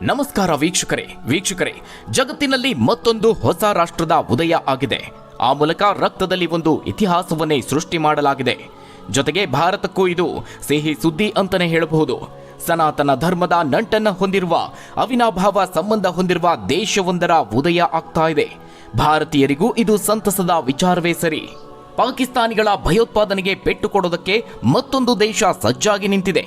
ನಮಸ್ಕಾರ ವೀಕ್ಷಕರೇ, ಜಗತ್ತಿನಲ್ಲಿ ಮತ್ತೊಂದು ಹೊಸ ರಾಷ್ಟ್ರದ ಉದಯ ಆಗಿದೆ. ಆ ಮೂಲಕ ರಕ್ತದಲ್ಲಿ ಒಂದು ಇತಿಹಾಸವನ್ನೇ ಸೃಷ್ಟಿ ಮಾಡಲಾಗಿದೆ. ಜೊತೆಗೆ ಭಾರತಕ್ಕೂ ಇದು ಸಿಹಿ ಸುದ್ದಿ ಅಂತಾನೆ ಹೇಳಬಹುದು. ಸನಾತನ ಧರ್ಮದ ನಂಟನ್ನು ಹೊಂದಿರುವ, ಅವಿನಾಭಾವ ಸಂಬಂಧ ಹೊಂದಿರುವ ದೇಶವೊಂದರ ಉದಯ ಆಗ್ತಾ ಇದೆ. ಭಾರತೀಯರಿಗೂ ಇದು ಸಂತಸದ ವಿಚಾರವೇ ಸರಿ. ಪಾಕಿಸ್ತಾನಿಗಳ ಭಯೋತ್ಪಾದನೆಗೆ ಪೆಟ್ಟು ಕೊಡೋದಕ್ಕೆ ಮತ್ತೊಂದು ದೇಶ ಸಜ್ಜಾಗಿ ನಿಂತಿದೆ.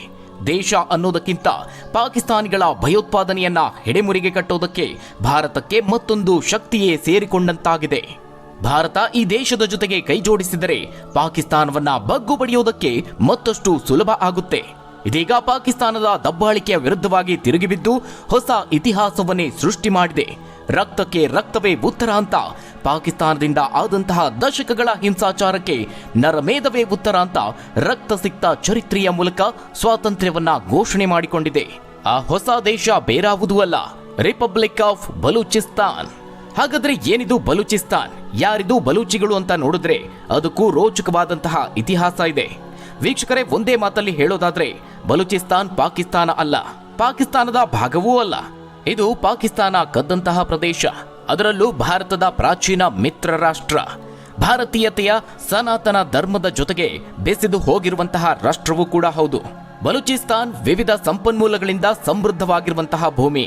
ದೇಶ ಅನ್ನೋದಕ್ಕಿಂತ ಪಾಕಿಸ್ತಾನಿಗಳ ಭಯೋತ್ಪಾದನೆಯನ್ನ ಹೆಡೆಮುರಿಗೆ ಕಟ್ಟೋದಕ್ಕೆ ಭಾರತಕ್ಕೆ ಮತ್ತೊಂದು ಶಕ್ತಿಯೇ ಸೇರಿಕೊಂಡಂತಾಗಿದೆ. ಭಾರತ ಈ ದೇಶದ ಜೊತೆಗೆ ಕೈ ಜೋಡಿಸಿದರೆ ಪಾಕಿಸ್ತಾನವನ್ನ ಬಗ್ಗು ಬಡಿಯೋದಕ್ಕೆ ಮತ್ತಷ್ಟು ಸುಲಭ ಆಗುತ್ತೆ. ಇದೀಗ ಪಾಕಿಸ್ತಾನದ ದಬ್ಬಾಳಿಕೆಯ ವಿರುದ್ಧವಾಗಿ ತಿರುಗಿಬಿದ್ದು ಹೊಸ ಇತಿಹಾಸವನ್ನೇ ಸೃಷ್ಟಿ ಮಾಡಿದೆ. ರಕ್ತಕ್ಕೆ ರಕ್ತವೇ ಉತ್ತರ ಅಂತ ಪಾಕಿಸ್ತಾನದಿಂದ ಆದಂತಹ ದಶಕಗಳ ಹಿಂಸಾಚಾರಕ್ಕೆ ನರಮೇಧವೇ ಉತ್ತರ ಅಂತ ರಕ್ತ ಸಿಕ್ತ ಚರಿತ್ರೆಯ ಮೂಲಕ ಸ್ವಾತಂತ್ರ್ಯವನ್ನ ಘೋಷಣೆ ಮಾಡಿಕೊಂಡಿದೆ. ಆ ಹೊಸ ದೇಶ ಬೇರಾವುದೂ ಅಲ್ಲ, ರಿಪಬ್ಲಿಕ್ ಆಫ್ ಬಲೂಚಿಸ್ತಾನ್. ಹಾಗಾದ್ರೆ ಏನಿದು ಬಲೂಚಿಸ್ತಾನ್? ಯಾರಿದು ಬಲೂಚಿಗಳು ಅಂತ ನೋಡಿದ್ರೆ ಅದಕ್ಕೂ ರೋಚಕವಾದಂತಹ ಇತಿಹಾಸ ಇದೆ. ವೀಕ್ಷಕರೇ, ಒಂದೇ ಮಾತಲ್ಲಿ ಹೇಳೋದಾದ್ರೆ ಬಲೂಚಿಸ್ತಾನ್ ಪಾಕಿಸ್ತಾನ ಅಲ್ಲ, ಪಾಕಿಸ್ತಾನದ ಭಾಗವೂ ಅಲ್ಲ. ಇದು ಪಾಕಿಸ್ತಾನ ಕದ್ದಂತಹ ಪ್ರದೇಶ. ಅದರಲ್ಲೂ ಭಾರತದ ಪ್ರಾಚೀನ ಮಿತ್ರ ರಾಷ್ಟ್ರ. ಭಾರತೀಯತೆಯ ಸನಾತನ ಧರ್ಮದ ಜೊತೆಗೆ ಬೆಸೆದು ಹೋಗಿರುವಂತಹ ರಾಷ್ಟ್ರವೂ ಕೂಡ ಹೌದು. ಬಲೂಚಿಸ್ತಾನ್ ವಿವಿಧ ಸಂಪನ್ಮೂಲಗಳಿಂದ ಸಮೃದ್ಧವಾಗಿರುವಂತಹ ಭೂಮಿ.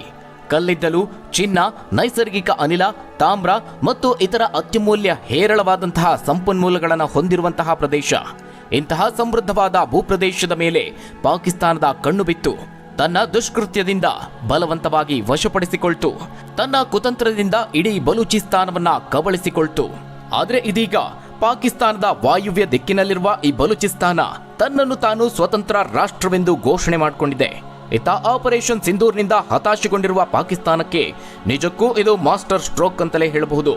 ಕಲ್ಲಿದ್ದಲು, ಚಿನ್ನ, ನೈಸರ್ಗಿಕ ಅನಿಲ, ತಾಮ್ರ ಮತ್ತು ಇತರ ಅತ್ಯಮೂಲ್ಯ ಹೇರಳವಾದಂತಹ ಸಂಪನ್ಮೂಲಗಳನ್ನು ಹೊಂದಿರುವಂತಹ ಪ್ರದೇಶ. ಇಂತಹ ಸಮೃದ್ಧವಾದ ಭೂಪ್ರದೇಶದ ಮೇಲೆ ಪಾಕಿಸ್ತಾನದ ಕಣ್ಣು ಬಿತ್ತು ತನ್ನ ದುಷ್ಕೃತ್ಯದಿಂದ ಬಲವಂತವಾಗಿ ವಶಪಡಿಸಿಕೊಳ್ತು. ತನ್ನ ಕುತಂತ್ರದಿಂದ ಇಡೀ ಬಲೂಚಿಸ್ತಾನವನ್ನ ಕಬಳಿಸಿಕೊಳ್ತು. ಆದರೆ ಇದೀಗ ಪಾಕಿಸ್ತಾನದ ವಾಯುವ್ಯ ದಿಕ್ಕಿನಲ್ಲಿರುವ ಈ ಬಲೂಚಿಸ್ತಾನ ತನ್ನನ್ನು ತಾನು ಸ್ವತಂತ್ರ ರಾಷ್ಟ್ರವೆಂದು ಘೋಷಣೆ ಮಾಡಿಕೊಂಡಿದೆ. ಇತ್ತ ಆಪರೇಷನ್ ಸಿಂಧೂರ್ನಿಂದ ಹತಾಶೆಗೊಂಡಿರುವ ಪಾಕಿಸ್ತಾನಕ್ಕೆ ನಿಜಕ್ಕೂ ಇದು ಮಾಸ್ಟರ್ ಸ್ಟ್ರೋಕ್ ಅಂತಲೇ ಹೇಳಬಹುದು.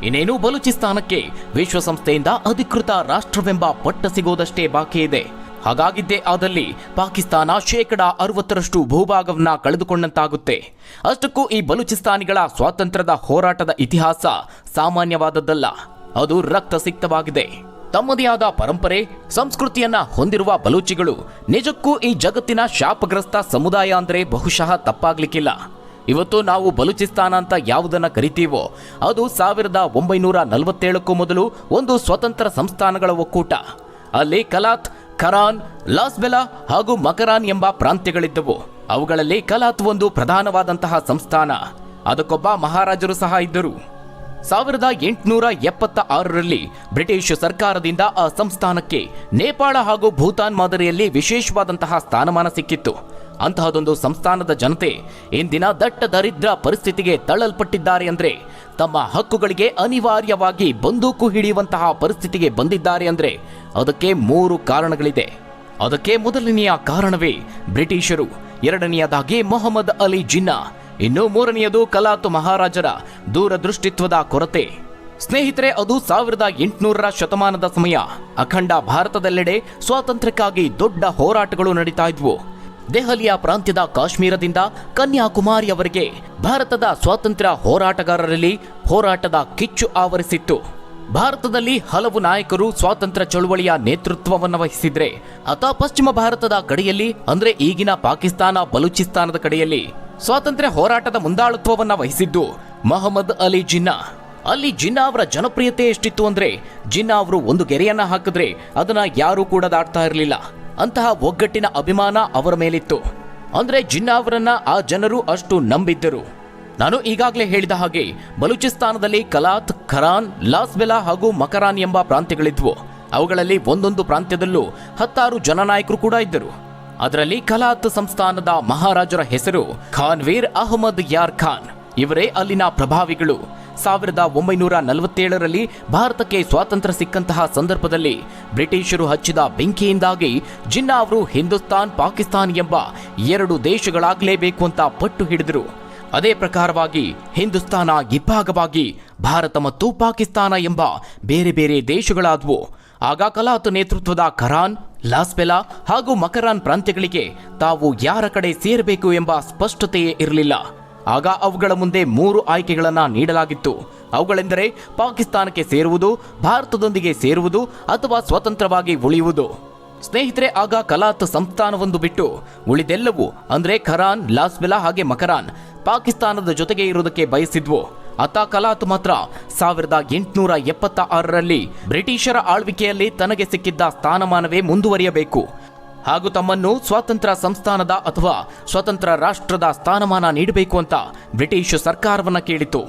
ಇನ್ನೇನು ಬಲೂಚಿಸ್ತಾನಕ್ಕೆ ವಿಶ್ವಸಂಸ್ಥೆಯಿಂದ ಅಧಿಕೃತ ರಾಷ್ಟ್ರವೆಂಬ ಪಟ್ಟ ಸಿಗೋದಷ್ಟೇ ಬಾಕಿ ಇದೆ. ಹಾಗಾಗಿದ್ದೇ ಆದಲ್ಲಿ ಪಾಕಿಸ್ತಾನ 60% ಭೂಭಾಗವನ್ನ ಕಳೆದುಕೊಂಡಂತಾಗುತ್ತೆ. ಅಷ್ಟಕ್ಕೂ ಈ ಬಲೂಚಿಸ್ತಾನಿಗಳ ಸ್ವಾತಂತ್ರ್ಯದ ಹೋರಾಟದ ಇತಿಹಾಸ ಸಾಮಾನ್ಯವಾದದ್ದಲ್ಲ. ಅದು ರಕ್ತಸಿಕ್ತವಾಗಿದೆ. ತಮ್ಮದೇ ಆದ ಪರಂಪರೆ, ಸಂಸ್ಕೃತಿಯನ್ನ ಹೊಂದಿರುವ ಬಲೂಚಿಗಳು ನಿಜಕ್ಕೂ ಈ ಜಗತ್ತಿನ ಶಾಪಗ್ರಸ್ತ ಸಮುದಾಯ ಅಂದ್ರೆ ಬಹುಶಃ ತಪ್ಪಾಗ್ಲಿಕ್ಕಿಲ್ಲ. ಇವತ್ತು ನಾವು ಬಲೂಚಿಸ್ತಾನ ಅಂತ ಯಾವುದನ್ನ ಕರಿತೀವೋ ಅದು 1947ಕ್ಕೂ ಮೊದಲು ಒಂದು ಸ್ವತಂತ್ರ ಸಂಸ್ಥಾನಗಳ ಒಕ್ಕೂಟ. ಅಲ್ಲಿ ಕಲಾತ್, ಖರಾನ್, ಲಾಸ್ಬೆಲಾ ಹಾಗೂ ಮಕರಾನ್ ಎಂಬ ಪ್ರಾಂತ್ಯಗಳಿದ್ದವು. ಅವುಗಳಲ್ಲಿ ಕಲಾತ್ ಒಂದು ಪ್ರಧಾನವಾದಂತಹ ಸಂಸ್ಥಾನ. ಅದಕ್ಕೊಬ್ಬ ಮಹಾರಾಜರು ಸಹ ಇದ್ದರು. 1876ರಲ್ಲಿ ಬ್ರಿಟಿಷ್ ಸರ್ಕಾರದಿಂದ ಆ ಸಂಸ್ಥಾನಕ್ಕೆ ನೇಪಾಳ ಹಾಗೂ ಭೂತಾನ್ ಮಾದರಿಯಲ್ಲಿ ವಿಶೇಷವಾದಂತಹ ಸ್ಥಾನಮಾನ ಸಿಕ್ಕಿತ್ತು. ಅಂತಹದೊಂದು ಸಂಸ್ಥಾನದ ಜನತೆ ಇಂದಿನ ದಟ್ಟ ದರಿದ್ರ ಪರಿಸ್ಥಿತಿಗೆ ತಳ್ಳಲ್ಪಟ್ಟಿದ್ದಾರೆ ಅಂದ್ರೆ, ತಮ್ಮ ಹಕ್ಕುಗಳಿಗೆ ಅನಿವಾರ್ಯವಾಗಿ ಬಂದೂಕು ಹಿಡಿಯುವಂತಹ ಪರಿಸ್ಥಿತಿಗೆ ಬಂದಿದ್ದಾರೆ ಅಂದ್ರೆ ಅದಕ್ಕೆ 3 ಕಾರಣಗಳಿದೆ. ಅದಕ್ಕೆ ಮೊದಲನೆಯ ಕಾರಣವೇ ಬ್ರಿಟಿಷರು, ಎರಡನೆಯದಾಗಿ ಮೊಹಮ್ಮದ್ ಅಲಿ ಜಿನ್ನಾ, ಇನ್ನು ಮೂರನೆಯದು ಕಲಾತ್ ಮಹಾರಾಜರ ದೂರದೃಷ್ಟಿತ್ವದ ಕೊರತೆ. ಸ್ನೇಹಿತರೆ, ಅದು 1800ರ ಶತಮಾನದ ಸಮಯ. ಅಖಂಡ ಭಾರತದೆಲ್ಲೆಡೆ ಸ್ವಾತಂತ್ರ್ಯಕ್ಕಾಗಿ ದೊಡ್ಡ ಹೋರಾಟಗಳು ನಡೀತಾ ಇದ್ವು. ದೆಹಲಿಯ ಪ್ರಾಂತ್ಯದ ಕಾಶ್ಮೀರದಿಂದ ಕನ್ಯಾಕುಮಾರಿಯವರೆಗೆ ಭಾರತದ ಸ್ವಾತಂತ್ರ್ಯ ಹೋರಾಟಗಾರರಲ್ಲಿ ಹೋರಾಟದ ಕಿಚ್ಚು ಆವರಿಸಿತ್ತು. ಭಾರತದಲ್ಲಿ ಹಲವು ನಾಯಕರು ಸ್ವಾತಂತ್ರ್ಯ ಚಳುವಳಿಯ ನೇತೃತ್ವವನ್ನು ವಹಿಸಿದ್ರೆ, ಆತ ಪಶ್ಚಿಮ ಭಾರತದ ಕಡೆಯಲ್ಲಿ ಅಂದ್ರೆ ಈಗಿನ ಪಾಕಿಸ್ತಾನ ಬಲೂಚಿಸ್ತಾನದ ಕಡೆಯಲ್ಲಿ ಸ್ವಾತಂತ್ರ್ಯ ಹೋರಾಟದ ಮುಂದಾಳುತ್ವವನ್ನ ವಹಿಸಿದ್ದು ಮೊಹಮ್ಮದ್ ಅಲಿ ಜಿನ್ನಾ. ಅಲ್ಲಿ ಜಿನ್ನಾ ಅವರ ಜನಪ್ರಿಯತೆ ಎಷ್ಟಿತ್ತು ಅಂದ್ರೆ, ಜಿನ್ನಾ ಅವರು ಒಂದು ಗೆರೆಯನ್ನ ಹಾಕಿದ್ರೆ ಅದನ್ನ ಯಾರೂ ಕೂಡ ದಾಟ್ತಾ ಇರಲಿಲ್ಲ. ಅಂತಹ ಒಗ್ಗಟ್ಟಿನ ಅಭಿಮಾನ ಅವರ ಮೇಲಿತ್ತು. ಅಂದ್ರೆ ಜಿನ್ನಾ ಅವರನ್ನ ಆ ಜನರು ಅಷ್ಟು ನಂಬಿದ್ದರು. ನಾನು ಈಗಾಗಲೇ ಹೇಳಿದ ಹಾಗೆ ಬಲೂಚಿಸ್ತಾನದಲ್ಲಿ ಕಲಾತ್, ಖರಾನ್, ಲಾಸ್ಬೆಲಾ ಹಾಗೂ ಮಕರಾನ್ ಎಂಬ ಪ್ರಾಂತ್ಯಗಳಿದ್ವು. ಅವುಗಳಲ್ಲಿ ಒಂದೊಂದು ಪ್ರಾಂತ್ಯದಲ್ಲೂ 10 ಜನನಾಯಕರು ಕೂಡ ಇದ್ದರು. ಅದರಲ್ಲಿ ಕಲಾತ್ ಸಂಸ್ಥಾನದ ಮಹಾರಾಜರ ಹೆಸರು ಖಾನ್ವೀರ್ ಅಹಮದ್ ಯಾರ್ ಖಾನ್. ಇವರೇ ಅಲ್ಲಿನ ಪ್ರಭಾವಿಗಳು. 1947ರಲ್ಲಿ ಭಾರತಕ್ಕೆ ಸ್ವಾತಂತ್ರ್ಯ ಸಿಕ್ಕಂತಹ ಸಂದರ್ಭದಲ್ಲಿ ಬ್ರಿಟಿಷರು ಹಚ್ಚಿದ ಬೆಂಕಿಯಿಂದಾಗಿ ಜಿನ್ನಾ ಅವರು ಹಿಂದೂಸ್ತಾನ್, ಪಾಕಿಸ್ತಾನ್ ಎಂಬ 2 ದೇಶಗಳಾಗಲೇಬೇಕು ಅಂತ ಪಟ್ಟು ಹಿಡಿದರು. ಅದೇ ಪ್ರಕಾರವಾಗಿ ಹಿಂದೂಸ್ತಾನ ಇಬ್ಬಾಗವಾಗಿ ಭಾರತ ಮತ್ತು ಪಾಕಿಸ್ತಾನ ಎಂಬ ಬೇರೆ ಬೇರೆ ದೇಶಗಳಾದವು. ಆಗ ಕಲಾತ್ ನೇತೃತ್ವದ ಖರಾನ್, ಲಾಸ್ಬೆಲಾ ಹಾಗೂ ಮಕರಾನ್ ಪ್ರಾಂತ್ಯಗಳಿಗೆ ತಾವು ಯಾರ ಕಡೆ ಸೇರಬೇಕು ಎಂಬ ಸ್ಪಷ್ಟತೆಯೇ ಇರಲಿಲ್ಲ. ಆಗ ಅವುಗಳ ಮುಂದೆ 3 ಆಯ್ಕೆಗಳನ್ನು ನೀಡಲಾಗಿತ್ತು. ಅವುಗಳೆಂದರೆ ಪಾಕಿಸ್ತಾನಕ್ಕೆ ಸೇರುವುದು, ಭಾರತದೊಂದಿಗೆ ಸೇರುವುದು ಅಥವಾ ಸ್ವತಂತ್ರವಾಗಿ ಉಳಿಯುವುದು. ಸ್ನೇಹಿತರೆ, ಆಗ ಕಲಾತ್ ಸಂಸ್ಥಾನವೊಂದು ಬಿಟ್ಟು ಉಳಿದೆಲ್ಲವೂ ಅಂದ್ರೆ ಖರಾನ್, ಲಾಸ್ಬೆಲಾ ಹಾಗೆ ಮಕರಾನ್ ಪಾಕಿಸ್ತಾನದ ಜೊತೆಗೆ ಇರುವುದಕ್ಕೆ ಬಯಸಿದ್ವು. ಅತ್ತ ಕಲಾತ್ ಮಾತ್ರ 1876ರಲ್ಲಿ ಬ್ರಿಟಿಷರ ಆಳ್ವಿಕೆಯಲ್ಲಿ ತನಗೆ ಸಿಕ್ಕಿದ್ದ ಸ್ಥಾನಮಾನವೇ ಮುಂದುವರಿಯಬೇಕು ಹಾಗೂ ತಮ್ಮನ್ನು ಸ್ವತಂತ್ರ ಸಂಸ್ಥಾನದ ಅಥವಾ ಸ್ವತಂತ್ರ ರಾಷ್ಟ್ರದ ಸ್ಥಾನಮಾನ ನೀಡಬೇಕು ಅಂತ ಬ್ರಿಟಿಷ್ ಸರ್ಕಾರವನ್ನ ಕೇಳಿತು.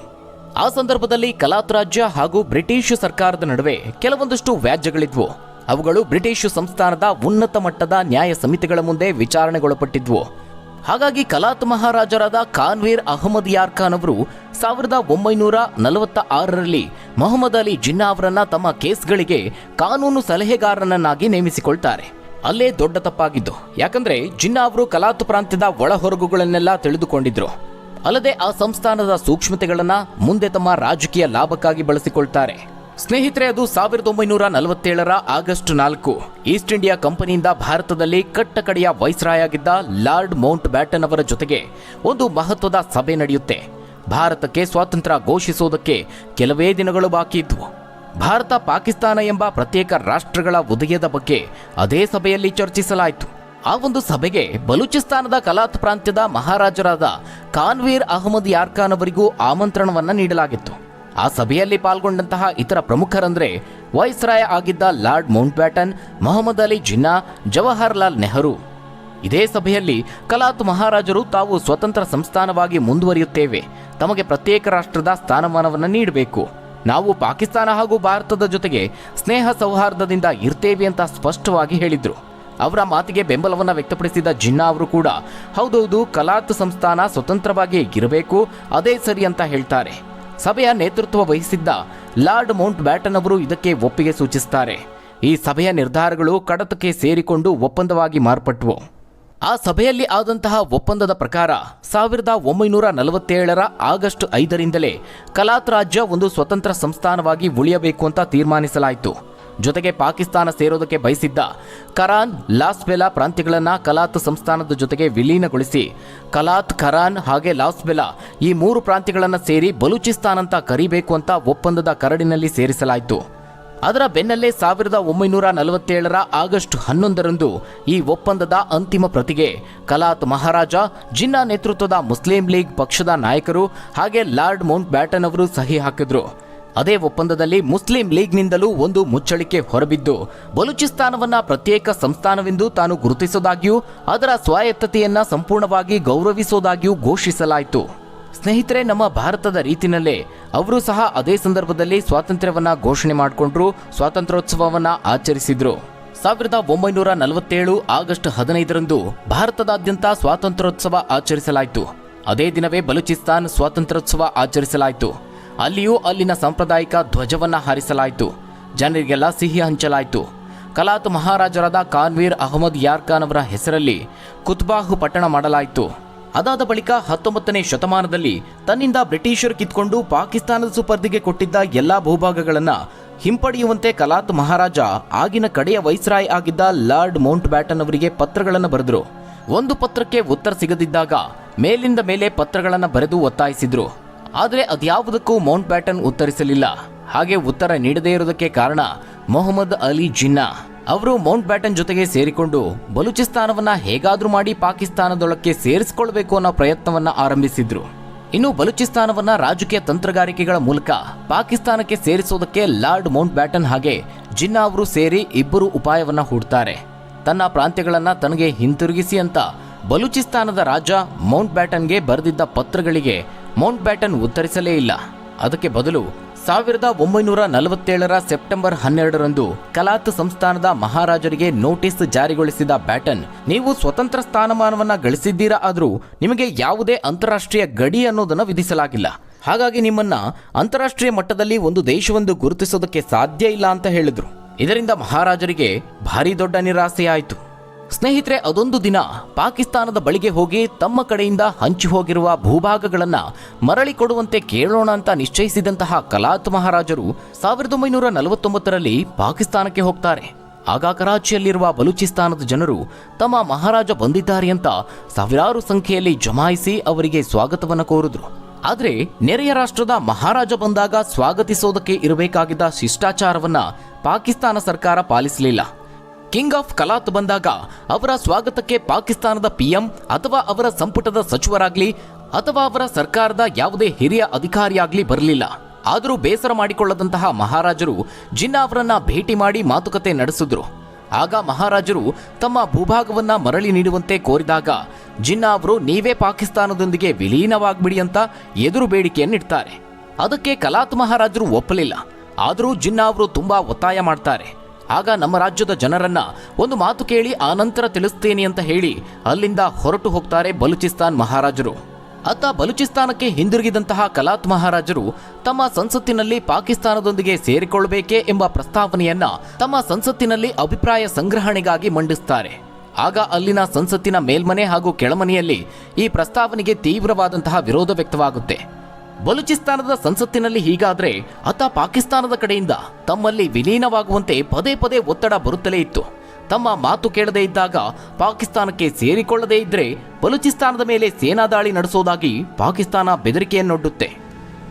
ಆ ಸಂದರ್ಭದಲ್ಲಿ ಕಲಾತ್ ರಾಜ್ಯ ಹಾಗೂ ಬ್ರಿಟಿಷ್ ಸರ್ಕಾರದ ನಡುವೆ ಕೆಲವೊಂದಷ್ಟು ವ್ಯಾಜ್ಯಗಳಿದ್ವು. ಅವುಗಳು ಬ್ರಿಟಿಷ್ ಸಂಸ್ಥಾನದ ಉನ್ನತ ಮಟ್ಟದ ನ್ಯಾಯ ಸಮಿತಿಗಳ ಮುಂದೆ ವಿಚಾರಣೆಗೊಳಪಟ್ಟಿದ್ವು. ಹಾಗಾಗಿ ಕಲಾತ್ ಮಹಾರಾಜರಾದ ಖಾನ್ವೀರ್ ಅಹಮದ್ ಯಾರ್ ಖಾನ್ ಅವರು 1946ರಲ್ಲಿ ಮೊಹಮ್ಮದ್ ಅಲಿ ಜಿನ್ನಾ ಅವರನ್ನ ತಮ್ಮ ಕೇಸ್ಗಳಿಗೆ ಕಾನೂನು ಸಲಹೆಗಾರನನ್ನಾಗಿ ನೇಮಿಸಿಕೊಳ್ತಾರೆ. ಅಲ್ಲೇ ದೊಡ್ಡ ತಪ್ಪಾಗಿದ್ದು. ಯಾಕಂದ್ರೆ ಜಿನ್ನಾ ಅವರು ಕಲಾತ್ ಪ್ರಾಂತ್ಯದ ಒಳಹೊರಗುಗಳನ್ನೆಲ್ಲ ತಿಳಿದುಕೊಂಡಿದ್ರು. ಅಲ್ಲದೆ ಆ ಸಂಸ್ಥಾನದ ಸೂಕ್ಷ್ಮತೆಗಳನ್ನ ಮುಂದೆ ತಮ್ಮ ರಾಜಕೀಯ ಲಾಭಕ್ಕಾಗಿ ಬಳಸಿಕೊಳ್ತಾರೆ. ಸ್ನೇಹಿತರೆ, ಅದು 1947ರ ಆಗಸ್ಟ್ 4 ಈಸ್ಟ್ ಇಂಡಿಯಾ ಕಂಪನಿಯಿಂದ ಭಾರತದಲ್ಲಿ ಕಟ್ಟಕಡೆಯ ವೈಸ್ರಾಯ್ ಆಗಿದ್ದ ಲಾರ್ಡ್ ಮೌಂಟ್ ಬ್ಯಾಟನ್ ಅವರ ಜೊತೆಗೆ ಒಂದು ಮಹತ್ವದ ಸಭೆ ನಡೆಯುತ್ತೆ. ಭಾರತಕ್ಕೆ ಸ್ವಾತಂತ್ರ್ಯ ಘೋಷಿಸುವುದಕ್ಕೆ ಕೆಲವೇ ದಿನಗಳು ಬಾಕಿ ಇದ್ವು. ಭಾರತ ಪಾಕಿಸ್ತಾನ ಎಂಬ ಪ್ರತ್ಯೇಕ ರಾಷ್ಟ್ರಗಳ ಉದಯದ ಬಗ್ಗೆ ಅದೇ ಸಭೆಯಲ್ಲಿ ಚರ್ಚಿಸಲಾಯಿತು. ಆ ಒಂದು ಸಭೆಗೆ ಬಲೂಚಿಸ್ತಾನದ ಕಲಾತ್ ಪ್ರಾಂತ್ಯದ ಮಹಾರಾಜರಾದ ಖಾನ್ವೀರ್ ಅಹಮದ್ ಯಾರ್ ಖಾನ್ ಅವರಿಗೂ ಆಮಂತ್ರಣವನ್ನ ನೀಡಲಾಗಿತ್ತು. ಆ ಸಭೆಯಲ್ಲಿ ಪಾಲ್ಗೊಂಡಂತಹ ಇತರ ಪ್ರಮುಖರಂದ್ರೆ ವೈಸ್ರಾಯ್ ಆಗಿದ್ದ Lord Mountbatten, Mohammad Ali Jinnah, Jawaharlal Nehru. ಇದೇ ಸಭೆಯಲ್ಲಿ ಕಲಾತ್ ಮಹಾರಾಜರು ತಾವು ಸ್ವತಂತ್ರ ಸಂಸ್ಥಾನವಾಗಿ ಮುಂದುವರಿಯುತ್ತೇವೆ, ತಮಗೆ ಪ್ರತ್ಯೇಕ ರಾಷ್ಟ್ರದ ಸ್ಥಾನಮಾನವನ್ನು ನೀಡಬೇಕು, ನಾವು ಪಾಕಿಸ್ತಾನ ಹಾಗೂ ಭಾರತದ ಜೊತೆಗೆ ಸ್ನೇಹ ಸೌಹಾರ್ದದಿಂದ ಇರ್ತೇವೆ ಅಂತ ಸ್ಪಷ್ಟವಾಗಿ ಹೇಳಿದ್ರು. ಅವರ ಮಾತಿಗೆ ಬೆಂಬಲವನ್ನು ವ್ಯಕ್ತಪಡಿಸಿದ ಜಿನ್ನಾ ಅವರು ಕೂಡ ಹೌದೌದು, ಕಲಾತ್ ಸಂಸ್ಥಾನ ಸ್ವತಂತ್ರವಾಗಿ ಇರಬೇಕು, ಅದೇ ಸರಿ ಅಂತ ಹೇಳ್ತಾರೆ. ಸಭೆಯ ನೇತೃತ್ವ ವಹಿಸಿದ್ದ ಲಾರ್ಡ್ ಮೌಂಟ್ ಬ್ಯಾಟನ್ ಅವರು ಇದಕ್ಕೆ ಒಪ್ಪಿಗೆ ಸೂಚಿಸುತ್ತಾರೆ. ಈ ಸಭೆಯ ನಿರ್ಧಾರಗಳು ಕಡತಕ್ಕೆ ಸೇರಿಕೊಂಡು ಒಪ್ಪಂದವಾಗಿ ಮಾರ್ಪಟ್ಟವು. ಆ ಸಭೆಯಲ್ಲಿ ಆದಂತಹ ಒಪ್ಪಂದದ ಪ್ರಕಾರ 1947ರ ಆಗಸ್ಟ್ 5ರಿಂದಲೇ ಕಲಾತ್ ರಾಜ್ಯ ಒಂದು ಸ್ವತಂತ್ರ ಸಂಸ್ಥಾನವಾಗಿ ಉಳಿಯಬೇಕು ಅಂತ ತೀರ್ಮಾನಿಸಲಾಯಿತು. ಜೊತೆಗೆ ಪಾಕಿಸ್ತಾನ ಸೇರೋದಕ್ಕೆ ಬಯಸಿದ್ದ ಕರಾನ್, ಲಾಸ್ಬೆಲಾ ಪ್ರಾಂತ್ಯಗಳನ್ನು ಕಲಾತ್ ಸಂಸ್ಥಾನದ ಜೊತೆಗೆ ವಿಲೀನಗೊಳಿಸಿ ಕಲಾತ್, ಕರಾನ್ ಹಾಗೆ ಲಾಸ್ಬೆಲಾ ಈ 3 ಪ್ರಾಂತ್ಯಗಳನ್ನು ಸೇರಿ ಬಲೂಚಿಸ್ತಾನ್ ಅಂತ ಕರಿಬೇಕು ಅಂತ ಒಪ್ಪಂದದ ಕರಡಿನಲ್ಲಿ ಸೇರಿಸಲಾಯಿತು. ಅದರ ಬೆನ್ನಲ್ಲೇ 1947ರ ಆಗಸ್ಟ್ 11ರಂದು ಈ ಒಪ್ಪಂದದ ಅಂತಿಮ ಪ್ರತಿಗೆ ಕಲಾತ್ ಮಹಾರಾಜ ಜಿನ್ನಾ ನೇತೃತ್ವದ ಮುಸ್ಲಿಂ ಲೀಗ್ ಪಕ್ಷದ ನಾಯಕರು ಹಾಗೆ ಲಾರ್ಡ್ ಮೌಂಟ್ ಬ್ಯಾಟನ್ ಅವರು ಸಹಿ ಹಾಕಿದ್ರು. ಅದೇ ಒಪ್ಪಂದದಲ್ಲಿ ಮುಸ್ಲಿಂ ಲೀಗ್ನಿಂದಲೂ ಒಂದು ಮುಚ್ಚಳಿಕೆ ಹೊರಬಿದ್ದು ಬಲೂಚಿಸ್ತಾನವನ್ನ ಪ್ರತ್ಯೇಕ ಸಂಸ್ಥಾನವೆಂದು ತಾನು ಗುರುತಿಸೋದಾಗಿಯೂ ಅದರ ಸ್ವಾಯತ್ತತೆಯನ್ನ ಸಂಪೂರ್ಣವಾಗಿ ಗೌರವಿಸೋದಾಗಿಯೂ ಘೋಷಿಸಲಾಯಿತು. ಸ್ನೇಹಿತರೆ, ನಮ್ಮ ಭಾರತದ ರೀತಿಯಲ್ಲೇ ಅವರು ಸಹ ಅದೇ ಸಂದರ್ಭದಲ್ಲಿ ಸ್ವಾತಂತ್ರ್ಯವನ್ನ ಘೋಷಣೆ ಮಾಡಿಕೊಂಡ್ರು, ಸ್ವಾತಂತ್ರ್ಯೋತ್ಸವವನ್ನ ಆಚರಿಸಿದ್ರು. 1947 ಆಗಸ್ಟ್ 15ರಂದು ಭಾರತದಾದ್ಯಂತ ಸ್ವಾತಂತ್ರ್ಯೋತ್ಸವ ಆಚರಿಸಲಾಯಿತು. ಅದೇ ದಿನವೇ ಬಲೂಚಿಸ್ತಾನ್ ಸ್ವಾತಂತ್ರ್ಯೋತ್ಸವ ಆಚರಿಸಲಾಯಿತು. ಅಲ್ಲಿಯೂ ಅಲ್ಲಿನ ಸಾಂಪ್ರದಾಯಿಕ ಧ್ವಜವನ್ನ ಹಾರಿಸಲಾಯಿತು. ಜನರಿಗೆಲ್ಲ ಸಿಹಿ ಹಂಚಲಾಯಿತು. ಕಲಾತ್ ಮಹಾರಾಜರಾದ ಖಾನ್ವೀರ್ ಅಹಮದ್ ಯಾರ್ ಖಾನ್ ಅವರ ಹೆಸರಲ್ಲಿ ಕುತ್ಬಾಹ್ ಪಟ್ಟಣ ಮಾಡಲಾಯಿತು. ಅದಾದ ಬಳಿಕ 19ನೇ ಶತಮಾನದಲ್ಲಿ ತನ್ನಿಂದ ಬ್ರಿಟಿಷರು ಕಿತ್ಕೊಂಡು ಪಾಕಿಸ್ತಾನದ ಸುಪರ್ದಿಗೆ ಕೊಟ್ಟಿದ್ದ ಎಲ್ಲಾ ಭೂಭಾಗಗಳನ್ನ ಹಿಂಪಡೆಯುವಂತೆ ಕಲಾತ್ ಮಹಾರಾಜ ಆಗಿನ ಕಡೆಯ ವೈಸ್ರಾಯ್ ಆಗಿದ್ದ ಲಾರ್ಡ್ ಮೌಂಟ್ ಬ್ಯಾಟನ್ ಅವರಿಗೆ ಪತ್ರಗಳನ್ನು ಬರೆದರು. ಒಂದು ಪತ್ರಕ್ಕೆ ಉತ್ತರ ಸಿಗದಿದ್ದಾಗ ಮೇಲಿಂದ ಮೇಲೆ ಪತ್ರಗಳನ್ನು ಬರೆದು ಒತ್ತಾಯಿಸಿದ್ರು. ಆದರೆ ಅದ್ಯಾವುದಕ್ಕೂ ಮೌಂಟ್ ಬ್ಯಾಟನ್ ಉತ್ತರಿಸಲಿಲ್ಲ. ಹಾಗೆ ಉತ್ತರ ನೀಡದೇ ಇರುವುದಕ್ಕೆ ಕಾರಣ ಮೊಹಮ್ಮದ್ ಅಲಿ ಜಿನ್ನಾ ಅವರು ಮೌಂಟ್ ಬ್ಯಾಟನ್ ಜೊತೆಗೆ ಸೇರಿಕೊಂಡು ಬಲೂಚಿಸ್ತಾನವನ್ನ ಹೇಗಾದ್ರೂ ಮಾಡಿ ಪಾಕಿಸ್ತಾನದೊಳಕ್ಕೆ ಸೇರಿಸಿಕೊಳ್ಬೇಕು ಅನ್ನೋ ಪ್ರಯತ್ನವನ್ನ ಆರಂಭಿಸಿದ್ರು. ಇನ್ನು ಬಲೂಚಿಸ್ತಾನವನ್ನ ರಾಜಕೀಯ ತಂತ್ರಗಾರಿಕೆಗಳ ಮೂಲಕ ಪಾಕಿಸ್ತಾನಕ್ಕೆ ಸೇರಿಸೋದಕ್ಕೆ ಲಾರ್ಡ್ ಮೌಂಟ್ ಬ್ಯಾಟನ್ ಹಾಗೆ ಜಿನ್ನಾ ಅವರು ಸೇರಿ ಇಬ್ಬರು ಉಪಾಯವನ್ನ ಹೂಡ್ತಾರೆ. ತನ್ನ ಪ್ರಾಂತ್ಯಗಳನ್ನ ತನಗೆ ಹಿಂತಿರುಗಿಸಿ ಅಂತ ಬಲೂಚಿಸ್ತಾನದ ರಾಜ ಮೌಂಟ್ ಬ್ಯಾಟನ್ಗೆ ಬರೆದಿದ್ದ ಪತ್ರಗಳಿಗೆ ಮೌಂಟ್ ಬ್ಯಾಟನ್ ಉತ್ತರಿಸಲೇ ಇಲ್ಲ. ಅದಕ್ಕೆ ಬದಲು 1947ರ ಸೆಪ್ಟೆಂಬರ್ 12ರಂದು ಕಲಾತ್ ಸಂಸ್ಥಾನದ ಮಹಾರಾಜರಿಗೆ ನೋಟಿಸ್ ಜಾರಿಗೊಳಿಸಿದ ಬ್ಯಾಟನ್, ನೀವು ಸ್ವತಂತ್ರ ಸ್ಥಾನಮಾನವನ್ನ ಗಳಿಸಿದ್ದೀರಾ, ಆದರೂ ನಿಮಗೆ ಯಾವುದೇ ಅಂತಾರಾಷ್ಟ್ರೀಯ ಗಡಿ ಅನ್ನೋದನ್ನು ವಿಧಿಸಲಾಗಿಲ್ಲ. ಹಾಗಾಗಿ ನಿಮ್ಮನ್ನ ಅಂತಾರಾಷ್ಟ್ರೀಯ ಮಟ್ಟದಲ್ಲಿ ಒಂದು ದೇಶವೆಂದು ಗುರುತಿಸೋದಕ್ಕೆ ಸಾಧ್ಯ ಇಲ್ಲ ಅಂತ ಹೇಳಿದ್ರು. ಇದರಿಂದ ಮಹಾರಾಜರಿಗೆ ಭಾರಿ ದೊಡ್ಡ ನಿರಾಸೆಯಾಯಿತು. ಸ್ನೇಹಿತರೆ, ಅದೊಂದು ದಿನ ಪಾಕಿಸ್ತಾನದ ಬಳಿಗೆ ಹೋಗಿ ತಮ್ಮ ಕಡೆಯಿಂದ ಹಂಚಿ ಹೋಗಿರುವ ಭೂಭಾಗಗಳನ್ನ ಮರಳಿ ಕೊಡುವಂತೆ ಕೇಳೋಣ ಅಂತ ನಿಶ್ಚಯಿಸಿದಂತಹ ಕಲಾತ್ ಮಹಾರಾಜರು 1949ರಲ್ಲಿ ಪಾಕಿಸ್ತಾನಕ್ಕೆ ಹೋಗ್ತಾರೆ. ಆಗ ಕರಾಚಿಯಲ್ಲಿರುವ ಬಲೂಚಿಸ್ತಾನದ ಜನರು ತಮ್ಮ ಮಹಾರಾಜ ಬಂದಿದ್ದಾರೆ ಅಂತ ಸಾವಿರಾರು ಸಂಖ್ಯೆಯಲ್ಲಿ ಜಮಾಯಿಸಿ ಅವರಿಗೆ ಸ್ವಾಗತವನ್ನು ಕೋರಿದ್ರು. ಆದರೆ ನೆರೆಯ ರಾಷ್ಟ್ರದ ಮಹಾರಾಜ ಬಂದಾಗ ಸ್ವಾಗತಿಸೋದಕ್ಕೆ ಇರಬೇಕಾಗಿದ್ದ ಶಿಷ್ಟಾಚಾರವನ್ನ ಪಾಕಿಸ್ತಾನ ಸರ್ಕಾರ ಪಾಲಿಸಲಿಲ್ಲ. ಕಿಂಗ್ ಆಫ್ ಕಲಾತ್ ಬಂದಾಗ ಅವರ ಸ್ವಾಗತಕ್ಕೆ ಪಾಕಿಸ್ತಾನದ PM ಅಥವಾ ಅವರ ಸಂಪುಟದ ಸಚಿವರಾಗ್ಲಿ ಅಥವಾ ಅವರ ಸರ್ಕಾರದ ಯಾವುದೇ ಹಿರಿಯ ಅಧಿಕಾರಿಯಾಗ್ಲಿ ಬರಲಿಲ್ಲ. ಆದರೂ ಬೇಸರ ಮಾಡಿಕೊಳ್ಳದಂತಹ ಮಹಾರಾಜರು ಜಿನ್ನಾ ಅವರನ್ನ ಭೇಟಿ ಮಾಡಿ ಮಾತುಕತೆ ನಡೆಸಿದ್ರು. ಆಗ ಮಹಾರಾಜರು ತಮ್ಮ ಭೂಭಾಗವನ್ನ ಮರಳಿ ನೀಡುವಂತೆ ಕೋರಿದಾಗ ಜಿನ್ನಾ ಅವರು ನೀವೇ ಪಾಕಿಸ್ತಾನದೊಂದಿಗೆ ವಿಲೀನವಾಗ್ಬಿಡಿ ಅಂತ ಎದುರು ಬೇಡಿಕೆಯನ್ನಿಡ್ತಾರೆ. ಅದಕ್ಕೆ ಕಲಾತ್ ಮಹಾರಾಜರು ಒಪ್ಪಲಿಲ್ಲ. ಆದರೂ ಜಿನ್ನಾ ಅವರು ತುಂಬಾ ಒತ್ತಾಯ ಮಾಡ್ತಾರೆ. ಆಗ ನಮ್ಮ ರಾಜ್ಯದ ಜನರನ್ನ ಒಂದು ಮಾತು ಕೇಳಿ ಆನಂತರ ತಿಳಿಸ್ತೇನೆ ಅಂತ ಹೇಳಿ ಅಲ್ಲಿಂದ ಹೊರಟು ಹೋಗ್ತಾರೆ ಬಲೂಚಿಸ್ತಾನ್ ಮಹಾರಾಜರು. ಅತ್ತ ಬಲೂಚಿಸ್ತಾನಕ್ಕೆ ಹಿಂದಿರುಗಿದಂತಹ ಕಲಾತ್ ಮಹಾರಾಜರು ತಮ್ಮ ಸಂಸತ್ತಿನಲ್ಲಿ ಪಾಕಿಸ್ತಾನದೊಂದಿಗೆ ಸೇರಿಕೊಳ್ಳಬೇಕೇ ಎಂಬ ಪ್ರಸ್ತಾವನೆಯನ್ನ ತಮ್ಮ ಸಂಸತ್ತಿನಲ್ಲಿ ಅಭಿಪ್ರಾಯ ಸಂಗ್ರಹಣೆಗಾಗಿ ಮಂಡಿಸ್ತಾರೆ. ಆಗ ಅಲ್ಲಿನ ಸಂಸತ್ತಿನ ಮೇಲ್ಮನೆ ಹಾಗೂ ಕೆಳಮನೆಯಲ್ಲಿ ಈ ಪ್ರಸ್ತಾವನೆಗೆ ತೀವ್ರವಾದಂತಹ ವಿರೋಧ ವ್ಯಕ್ತವಾಗುತ್ತೆ. ಬಲೂಚಿಸ್ತಾನದ ಸಂಸತ್ತಿನಲ್ಲಿ ಹೀಗಾದ್ರೆ ಅತ್ತ ಪಾಕಿಸ್ತಾನದ ಕಡೆಯಿಂದ ತಮ್ಮಲ್ಲಿ ವಿಲೀನವಾಗುವಂತೆ ಪದೇ ಪದೇ ಒತ್ತಡ ಬರುತ್ತಲೇ ಇತ್ತು. ತಮ್ಮ ಮಾತು ಕೇಳದೇ ಇದ್ದಾಗ ಪಾಕಿಸ್ತಾನಕ್ಕೆ ಸೇರಿಕೊಳ್ಳದೇ ಇದ್ರೆ ಬಲೂಚಿಸ್ತಾನದ ಮೇಲೆ ಸೇನಾ ದಾಳಿ ನಡೆಸೋದಾಗಿ ಪಾಕಿಸ್ತಾನ ಬೆದರಿಕೆಯನ್ನೊಡ್ಡುತ್ತೆ.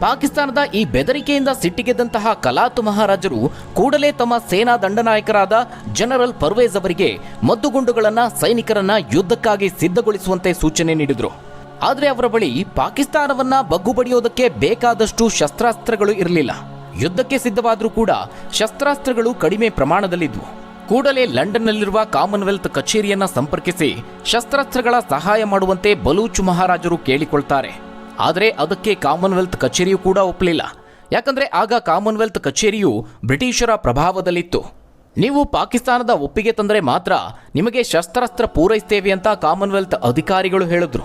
ಪಾಕಿಸ್ತಾನದ ಈ ಬೆದರಿಕೆಯಿಂದ ಸಿಟ್ಟಿಗೆದ್ದಂತಹ ಕಲಾತ್ ಮಹಾರಾಜರು ಕೂಡಲೇ ತಮ್ಮ ಸೇನಾ ದಂಡನಾಯಕರಾದ ಜನರಲ್ ಪರ್ವೇಜ್ ಅವರಿಗೆ ಮದ್ದುಗುಂಡುಗಳನ್ನ ಸೈನಿಕರನ್ನ ಯುದ್ಧಕ್ಕಾಗಿ ಸಿದ್ಧಗೊಳಿಸುವಂತೆ ಸೂಚನೆ ನೀಡಿದ್ರು. ಆದರೆ ಅವರ ಬಳಿ ಪಾಕಿಸ್ತಾನವನ್ನ ಬಗ್ಗುಬಡಿಯೋದಕ್ಕೆ ಬೇಕಾದಷ್ಟು ಶಸ್ತ್ರಾಸ್ತ್ರಗಳು ಇರಲಿಲ್ಲ. ಯುದ್ಧಕ್ಕೆ ಸಿದ್ಧವಾದರೂ ಕೂಡ ಶಸ್ತ್ರಾಸ್ತ್ರಗಳು ಕಡಿಮೆ ಪ್ರಮಾಣದಲ್ಲಿದ್ವು. ಕೂಡಲೇ ಲಂಡನ್ನಲ್ಲಿರುವ ಕಾಮನ್ವೆಲ್ತ್ ಕಚೇರಿಯನ್ನ ಸಂಪರ್ಕಿಸಿ ಶಸ್ತ್ರಾಸ್ತ್ರಗಳ ಸಹಾಯ ಮಾಡುವಂತೆ ಬಲೂಚ್ ಮಹಾರಾಜರು ಕೇಳಿಕೊಳ್ತಾರೆ. ಆದರೆ ಅದಕ್ಕೆ ಕಾಮನ್ವೆಲ್ತ್ ಕಚೇರಿಯೂ ಕೂಡ ಒಪ್ಪಲಿಲ್ಲ. ಯಾಕಂದ್ರೆ ಆಗ ಕಾಮನ್ವೆಲ್ತ್ ಕಚೇರಿಯು ಬ್ರಿಟಿಷರ ಪ್ರಭಾವದಲ್ಲಿತ್ತು. ನೀವು ಪಾಕಿಸ್ತಾನದ ಒಪ್ಪಿಗೆ ತಂದರೆ ಮಾತ್ರ ನಿಮಗೆ ಶಸ್ತ್ರಾಸ್ತ್ರ ಪೂರೈಸ್ತೇವೆ ಅಂತ ಕಾಮನ್ವೆಲ್ತ್ ಅಧಿಕಾರಿಗಳು ಹೇಳಿದ್ರು.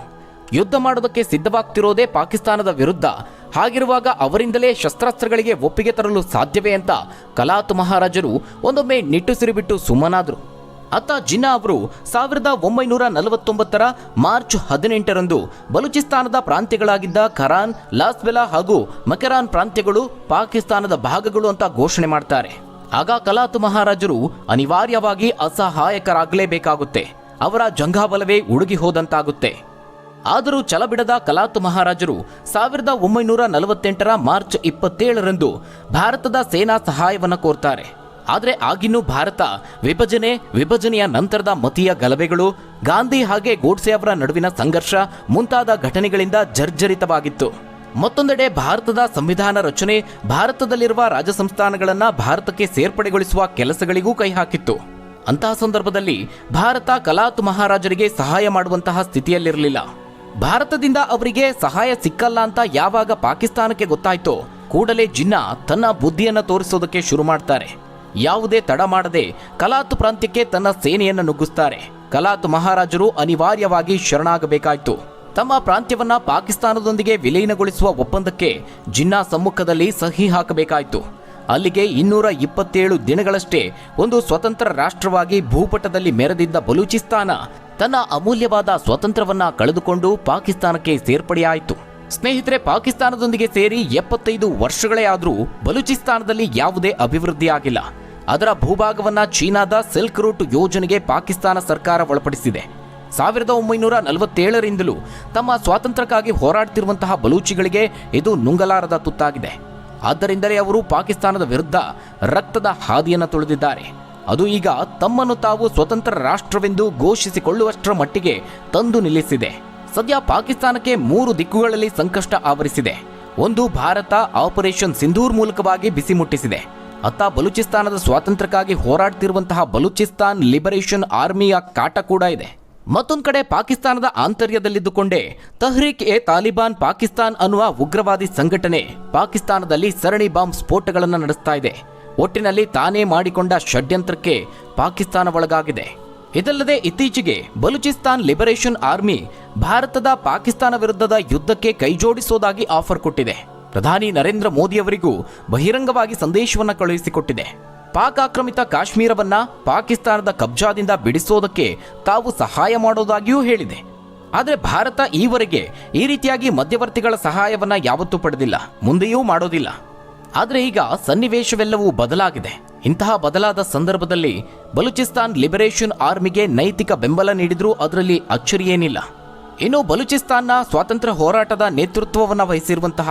ಯುದ್ಧ ಮಾಡೋದಕ್ಕೆ ಸಿದ್ಧವಾಗ್ತಿರೋದೇ ಪಾಕಿಸ್ತಾನದ ವಿರುದ್ಧ. ಹಾಗಿರುವಾಗ ಅವರಿಂದಲೇ ಶಸ್ತ್ರಾಸ್ತ್ರಗಳಿಗೆ ಒಪ್ಪಿಗೆ ತರಲು ಸಾಧ್ಯವೇ ಅಂತ ಕಲಾತ್ ಮಹಾರಾಜರು ಒಂದೊಮ್ಮೆ ನಿಟ್ಟುಸಿರುಬಿಟ್ಟು ಸುಮ್ಮನಾದರು. ಅತ್ತ ಜಿನ್ನಾ ಅವರು 1949 ಮಾರ್ಚ್ 18ರಂದು ಬಲೂಚಿಸ್ತಾನದ ಪ್ರಾಂತ್ಯಗಳಾಗಿದ್ದ ಖರಾನ್, ಲಾಸ್ಬೆಲಾ ಹಾಗೂ ಮಕೆರಾನ್ ಪ್ರಾಂತ್ಯಗಳು ಪಾಕಿಸ್ತಾನದ ಭಾಗಗಳು ಅಂತ ಘೋಷಣೆ ಮಾಡ್ತಾರೆ. ಆಗ ಕಲಾತ್ ಮಹಾರಾಜರು ಅನಿವಾರ್ಯವಾಗಿ ಅಸಹಾಯಕರಾಗಲೇಬೇಕಾಗುತ್ತೆ. ಅವರ ಜಂಘಾಬಲವೇ ಉಡುಗಿ ಹೋದಂತಾಗುತ್ತೆ. ಆದರೂ ಛಲಬಿಡದ ಕಲಾತ್ ಮಹಾರಾಜರು 1948 ಮಾರ್ಚ್ 27ರಂದು ಭಾರತದ ಸೇನಾ ಸಹಾಯವನ್ನು ಕೋರ್ತಾರೆ. ಆದರೆ ಆಗಿನ್ನೂ ಭಾರತ ವಿಭಜನೆಯ ನಂತರದ ಮತೀಯ ಗಲಭೆಗಳು, ಗಾಂಧಿ ಹಾಗೆ ಗೋಡ್ಸೆ ಅವರ ನಡುವಿನ ಸಂಘರ್ಷ ಮುಂತಾದ ಘಟನೆಗಳಿಂದ ಜರ್ಜರಿತವಾಗಿತ್ತು. ಮತ್ತೊಂದೆಡೆ ಭಾರತದ ಸಂವಿಧಾನ ರಚನೆ, ಭಾರತದಲ್ಲಿರುವ ರಾಜ ಸಂಸ್ಥಾನಗಳನ್ನು ಭಾರತಕ್ಕೆ ಸೇರ್ಪಡೆಗೊಳಿಸುವ ಕೆಲಸಗಳಿಗೂ ಕೈ ಹಾಕಿತ್ತು. ಅಂತಹ ಸಂದರ್ಭದಲ್ಲಿ ಭಾರತ ಕಲಾತ್ ಮಹಾರಾಜರಿಗೆ ಸಹಾಯ ಮಾಡುವಂತಹ ಸ್ಥಿತಿಯಲ್ಲಿರಲಿಲ್ಲ. ಭಾರತದಿಂದ ಅವರಿಗೆ ಸಹಾಯ ಸಿಕ್ಕಲ್ಲ ಅಂತ ಯಾವಾಗ ಪಾಕಿಸ್ತಾನಕ್ಕೆ ಗೊತ್ತಾಯ್ತೋ ಕೂಡಲೇ ಜಿನ್ನಾ ತನ್ನ ಬುದ್ಧಿಯನ್ನು ತೋರಿಸೋದಕ್ಕೆ ಶುರು ಮಾಡ್ತಾರೆ. ಯಾವುದೇ ತಡ ಮಾಡದೆ ಕಲಾತ್ ಪ್ರಾಂತ್ಯಕ್ಕೆ ತನ್ನ ಸೇನೆಯನ್ನು ನುಗ್ಗಿಸ್ತಾರೆ. ಕಲಾತ್ ಮಹಾರಾಜರು ಅನಿವಾರ್ಯವಾಗಿ ಶರಣಾಗಬೇಕಾಯಿತು. ತಮ್ಮ ಪ್ರಾಂತ್ಯವನ್ನ ಪಾಕಿಸ್ತಾನದೊಂದಿಗೆ ವಿಲೀನಗೊಳಿಸುವ ಒಪ್ಪಂದಕ್ಕೆ ಜಿನ್ನಾ ಸಮ್ಮುಖದಲ್ಲಿ ಸಹಿ ಹಾಕಬೇಕಾಯಿತು. ಅಲ್ಲಿಗೆ 227 ದಿನಗಳಷ್ಟೇ ಒಂದು ಸ್ವತಂತ್ರ ರಾಷ್ಟ್ರವಾಗಿ ಭೂಪಟದಲ್ಲಿ ಮೆರೆದಿದ್ದ ಬಲೂಚಿಸ್ತಾನ ತನ್ನ ಅಮೂಲ್ಯವಾದ ಸ್ವಾತಂತ್ರ್ಯವನ್ನ ಕಳೆದುಕೊಂಡು ಪಾಕಿಸ್ತಾನಕ್ಕೆ ಸೇರ್ಪಡೆಯಾಯಿತು. ಸ್ನೇಹಿತರೆ, ಪಾಕಿಸ್ತಾನದೊಂದಿಗೆ ಸೇರಿ 75 ವರ್ಷಗಳೇ ಆದರೂ ಬಲೂಚಿಸ್ತಾನದಲ್ಲಿ ಯಾವುದೇ ಅಭಿವೃದ್ಧಿ ಆಗಿಲ್ಲ. ಅದರ ಭೂಭಾಗವನ್ನ ಚೀನಾದ ಸಿಲ್ಕ್ ರೂಟ್ ಯೋಜನೆಗೆ ಪಾಕಿಸ್ತಾನ ಸರ್ಕಾರ ಒಳಪಡಿಸಿದೆ. 1947ರಿಂದಲೂ ತಮ್ಮ ಸ್ವಾತಂತ್ರ್ಯಕ್ಕಾಗಿ ಹೋರಾಡ್ತಿರುವಂತಹ ಬಲೂಚಿಗಳಿಗೆ ಇದು ನುಂಗಲಾರದ ತುತ್ತಾಗಿದೆ. ಆದ್ದರಿಂದಲೇ ಅವರು ಪಾಕಿಸ್ತಾನದ ವಿರುದ್ಧ ರಕ್ತದ ಹಾದಿಯನ್ನು ತುಳಿದಿದ್ದಾರೆ. ಅದು ಈಗ ತಮ್ಮನ್ನು ತಾವು ಸ್ವತಂತ್ರ ರಾಷ್ಟ್ರವೆಂದು ಘೋಷಿಸಿಕೊಳ್ಳುವಷ್ಟರ ಮಟ್ಟಿಗೆ ತಂದು ನಿಲ್ಲಿಸಿದೆ. ಸದ್ಯ ಪಾಕಿಸ್ತಾನಕ್ಕೆ 3 ದಿಕ್ಕುಗಳಲ್ಲಿ ಸಂಕಷ್ಟ ಆವರಿಸಿದೆ. ಒಂದು, ಭಾರತ ಆಪರೇಷನ್ ಸಿಂಧೂರ್ ಮೂಲಕವಾಗಿ ಬಿಸಿ ಮುಟ್ಟಿಸಿದೆ. ಅತ್ತ ಬಲೂಚಿಸ್ತಾನದ ಸ್ವಾತಂತ್ರ್ಯಕ್ಕಾಗಿ ಹೋರಾಡ್ತಿರುವಂತಹ ಬಲೂಚಿಸ್ತಾನ್ ಲಿಬರೇಷನ್ ಆರ್ಮಿಯ ಕಾಟ ಕೂಡ ಇದೆ. ಮತ್ತೊಂದು ಕಡೆ ಪಾಕಿಸ್ತಾನದ ಆಂತರ್ಯದಲ್ಲಿದ್ದುಕೊಂಡೇ ತಹ್ರೀಕ್ ಎ ತಾಲಿಬಾನ್ ಪಾಕಿಸ್ತಾನ್ ಅನ್ನುವ ಉಗ್ರವಾದಿ ಸಂಘಟನೆ ಪಾಕಿಸ್ತಾನದಲ್ಲಿ ಸರಣಿ ಬಾಂಬ್ ಸ್ಫೋಟಗಳನ್ನು ನಡೆಸ್ತಾ ಇದೆ. ಒಟ್ಟಿನಲ್ಲಿ ತಾನೇ ಮಾಡಿಕೊಂಡ ಷಡ್ಯಂತ್ರಕ್ಕೆ ಪಾಕಿಸ್ತಾನ ಒಳಗಾಗಿದೆ. ಇದಲ್ಲದೆ ಇತ್ತೀಚೆಗೆ ಬಲೂಚಿಸ್ತಾನ್ ಲಿಬರೇಷನ್ ಆರ್ಮಿ ಭಾರತದ ಪಾಕಿಸ್ತಾನ ವಿರುದ್ಧದ ಯುದ್ಧಕ್ಕೆ ಕೈಜೋಡಿಸೋದಾಗಿ ಆಫರ್ ಕೊಟ್ಟಿದೆ. ಪ್ರಧಾನಿ ನರೇಂದ್ರ ಮೋದಿಯವರಿಗೂ ಬಹಿರಂಗವಾಗಿ ಸಂದೇಶವನ್ನು ಕಳುಹಿಸಿಕೊಟ್ಟಿದೆ. ಪಾಕ್ ಆಕ್ರಮಿತ ಕಾಶ್ಮೀರವನ್ನ ಪಾಕಿಸ್ತಾನದ ಕಬ್ಜಾದಿಂದ ಬಿಡಿಸೋದಕ್ಕೆ ತಾವು ಸಹಾಯ ಮಾಡೋದಾಗಿಯೂ ಹೇಳಿದೆ. ಆದರೆ ಭಾರತ ಈವರೆಗೆ ಈ ರೀತಿಯಾಗಿ ಮಧ್ಯವರ್ತಿಗಳ ಸಹಾಯವನ್ನ ಯಾವತ್ತೂ ಪಡೆದಿಲ್ಲ, ಮುಂದೆಯೂ ಮಾಡೋದಿಲ್ಲ. ಆದರೆ ಈಗ ಸನ್ನಿವೇಶವೆಲ್ಲವೂ ಬದಲಾಗಿದೆ. ಇಂತಹ ಬದಲಾದ ಸಂದರ್ಭದಲ್ಲಿ ಬಲೂಚಿಸ್ತಾನ್ ಲಿಬರೇಷನ್ ಆರ್ಮಿಗೆ ನೈತಿಕ ಬೆಂಬಲ ನೀಡಿದ್ರೂ ಅದರಲ್ಲಿ ಅಚ್ಚರಿಯೇನಿಲ್ಲ. ಇನ್ನು ಬಲೂಚಿಸ್ತಾನ್ನ ಸ್ವಾತಂತ್ರ್ಯ ಹೋರಾಟದ ನೇತೃತ್ವವನ್ನು ವಹಿಸಿರುವಂತಹ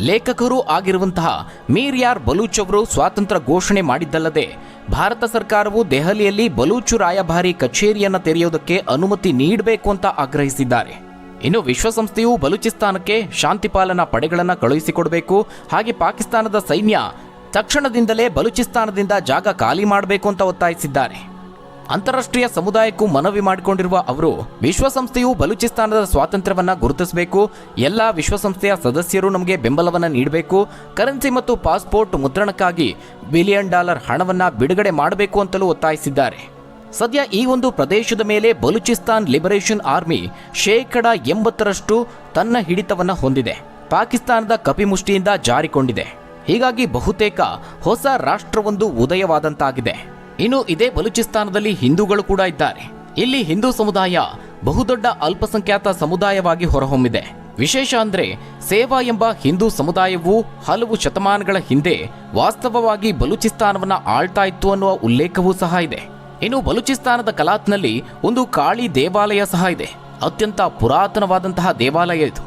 ಲೇಖಕರೂ ಆಗಿರುವಂತಹ ಮೀರ್ ಯಾರ್ ಬಲೂಚ್ ಅವರು ಸ್ವಾತಂತ್ರ್ಯ ಘೋಷಣೆ ಮಾಡಿದ್ದಲ್ಲದೆ ಭಾರತ ಸರ್ಕಾರವು ದೆಹಲಿಯಲ್ಲಿ ಬಲೂಚ್ ರಾಯಭಾರಿ ಕಚೇರಿಯನ್ನು ತೆರೆಯೋದಕ್ಕೆ ಅನುಮತಿ ನೀಡಬೇಕು ಅಂತ ಆಗ್ರಹಿಸಿದ್ದಾರೆ. ಇನ್ನು ವಿಶ್ವಸಂಸ್ಥೆಯು ಬಲೂಚಿಸ್ತಾನಕ್ಕೆ ಶಾಂತಿ ಪಾಲನಾ ಪಡೆಗಳನ್ನು ಕಳುಹಿಸಿಕೊಡಬೇಕು, ಹಾಗೆ ಪಾಕಿಸ್ತಾನದ ಸೈನ್ಯ ತಕ್ಷಣದಿಂದಲೇ ಬಲೂಚಿಸ್ತಾನದಿಂದ ಜಾಗ ಖಾಲಿ ಮಾಡಬೇಕು ಅಂತ ಒತ್ತಾಯಿಸಿದ್ದಾರೆ. ಅಂತಾರಾಷ್ಟ್ರೀಯ ಸಮುದಾಯಕ್ಕೂ ಮನವಿ ಮಾಡಿಕೊಂಡಿರುವ ಅವರು ವಿಶ್ವಸಂಸ್ಥೆಯು ಬಲೂಚಿಸ್ತಾನದ ಸ್ವಾತಂತ್ರ್ಯವನ್ನ ಗುರುತಿಸಬೇಕು, ಎಲ್ಲ ವಿಶ್ವಸಂಸ್ಥೆಯ ಸದಸ್ಯರು ನಮಗೆ ಬೆಂಬಲವನ್ನು ನೀಡಬೇಕು, ಕರೆನ್ಸಿ ಮತ್ತು ಪಾಸ್ಪೋರ್ಟ್ ಮುದ್ರಣಕ್ಕಾಗಿ $1 ಬಿಲಿಯನ್ ಹಣವನ್ನ ಬಿಡುಗಡೆ ಮಾಡಬೇಕು ಅಂತಲೂ ಒತ್ತಾಯಿಸಿದ್ದಾರೆ. ಸದ್ಯ ಈ ಒಂದು ಪ್ರದೇಶದ ಮೇಲೆ ಬಲೂಚಿಸ್ತಾನ್ ಲಿಬರೇಷನ್ ಆರ್ಮಿ 80% ತನ್ನ ಹಿಡಿತವನ್ನ ಹೊಂದಿದೆ, ಪಾಕಿಸ್ತಾನದ ಕಪಿಮುಷ್ಟಿಯಿಂದ ಜಾರಿಕೊಂಡಿದೆ. ಹೀಗಾಗಿ ಬಹುತೇಕ ಹೊಸ ರಾಷ್ಟ್ರವೊಂದು ಉದಯವಾದಂತಾಗಿದೆ. ಇನ್ನು ಇದೇ ಬಲೂಚಿಸ್ತಾನದಲ್ಲಿ ಹಿಂದೂಗಳು ಕೂಡ ಇದ್ದಾರೆ. ಇಲ್ಲಿ ಹಿಂದೂ ಸಮುದಾಯ ಬಹುದೊಡ್ಡ ಅಲ್ಪಸಂಖ್ಯಾತ ಸಮುದಾಯವಾಗಿ ಹೊರಹೊಮ್ಮಿದೆ. ವಿಶೇಷ ಅಂದ್ರೆ ಸೇವಾ ಎಂಬ ಹಿಂದೂ ಸಮುದಾಯವು ಹಲವು ಶತಮಾನಗಳ ಹಿಂದೆ ವಾಸ್ತವವಾಗಿ ಬಲೂಚಿಸ್ತಾನವನ್ನ ಆಳ್ತಾ ಇತ್ತು ಅನ್ನುವ ಉಲ್ಲೇಖವೂ ಸಹ ಇದೆ. ಇನ್ನು ಬಲೂಚಿಸ್ತಾನದ ಕಲಾತ್ನಲ್ಲಿ ಒಂದು ಕಾಳಿ ದೇವಾಲಯ ಸಹ ಇದೆ. ಅತ್ಯಂತ ಪುರಾತನವಾದಂತಹ ದೇವಾಲಯ ಇದು.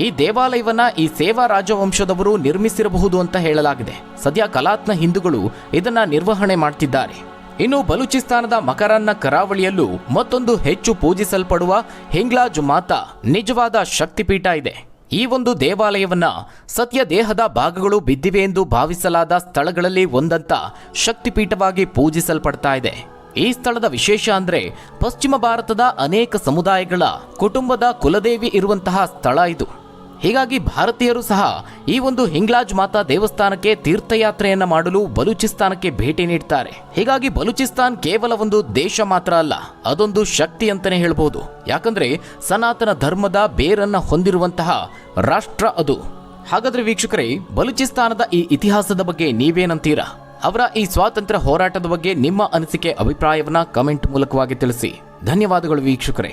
ಈ ದೇವಾಲಯವನ್ನ ಈ ಸೇವಾ ರಾಜವಂಶದವರು ನಿರ್ಮಿಸಿರಬಹುದು ಅಂತ ಹೇಳಲಾಗಿದೆ. ಸದ್ಯ ಕಲಾತ್ನ ಹಿಂದೂಗಳು ಇದನ್ನ ನಿರ್ವಹಣೆ ಮಾಡ್ತಿದ್ದಾರೆ. ಇನ್ನು ಬಲೂಚಿಸ್ತಾನದ ಮಕರಾನ್ನ ಕರಾವಳಿಯಲ್ಲೂ ಮತ್ತೊಂದು ಹೆಚ್ಚು ಪೂಜಿಸಲ್ಪಡುವ ಹಿಂಗ್ಲಾಜ್ ಮಾತಾ ನಿಜವಾದ ಶಕ್ತಿಪೀಠ ಇದೆ. ಈ ಒಂದು ದೇವಾಲಯವನ್ನ ಸತ್ಯ ದೇಹದ ಭಾಗಗಳು ಬಿದ್ದಿವೆ ಎಂದು ಭಾವಿಸಲಾದ ಸ್ಥಳಗಳಲ್ಲಿ ಒಂದಂತ ಶಕ್ತಿಪೀಠವಾಗಿ ಪೂಜಿಸಲ್ಪಡ್ತಾ ಇದೆ. ಈ ಸ್ಥಳದ ವಿಶೇಷ ಅಂದ್ರೆ ಪಶ್ಚಿಮ ಭಾರತದ ಅನೇಕ ಸಮುದಾಯಗಳ ಕುಟುಂಬದ ಕುಲದೇವಿ ಇರುವಂತಹ ಸ್ಥಳ ಇದು. ಹೀಗಾಗಿ ಭಾರತೀಯರು ಸಹ ಈ ಒಂದು ಹಿಂಗ್ಲಾಜ್ ಮಾತಾ ದೇವಸ್ಥಾನಕ್ಕೆ ತೀರ್ಥಯಾತ್ರೆಯನ್ನ ಮಾಡಲು ಬಲೂಚಿಸ್ತಾನಕ್ಕೆ ಭೇಟಿ ನೀಡ್ತಾರೆ. ಹೀಗಾಗಿ ಬಲೂಚಿಸ್ತಾನ್ ಕೇವಲ ಒಂದು ದೇಶ ಮಾತ್ರ ಅಲ್ಲ, ಅದೊಂದು ಶಕ್ತಿ ಅಂತಾನೆ ಹೇಳ್ಬೋದು. ಯಾಕಂದ್ರೆ ಸನಾತನ ಧರ್ಮದ ಬೇರನ್ನ ಹೊಂದಿರುವಂತಹ ರಾಷ್ಟ್ರ ಅದು. ಹಾಗಾದ್ರೆ ವೀಕ್ಷಕರೇ, ಬಲೂಚಿಸ್ತಾನದ ಈ ಇತಿಹಾಸದ ಬಗ್ಗೆ ನೀವೇನಂತೀರಾ? ಅವರ ಈ ಸ್ವಾತಂತ್ರ್ಯ ಹೋರಾಟದ ಬಗ್ಗೆ ನಿಮ್ಮ ಅನಿಸಿಕೆ ಅಭಿಪ್ರಾಯವನ್ನ ಕಮೆಂಟ್ ಮೂಲಕವಾಗಿ ತಿಳಿಸಿ. ಧನ್ಯವಾದಗಳು ವೀಕ್ಷಕರೇ.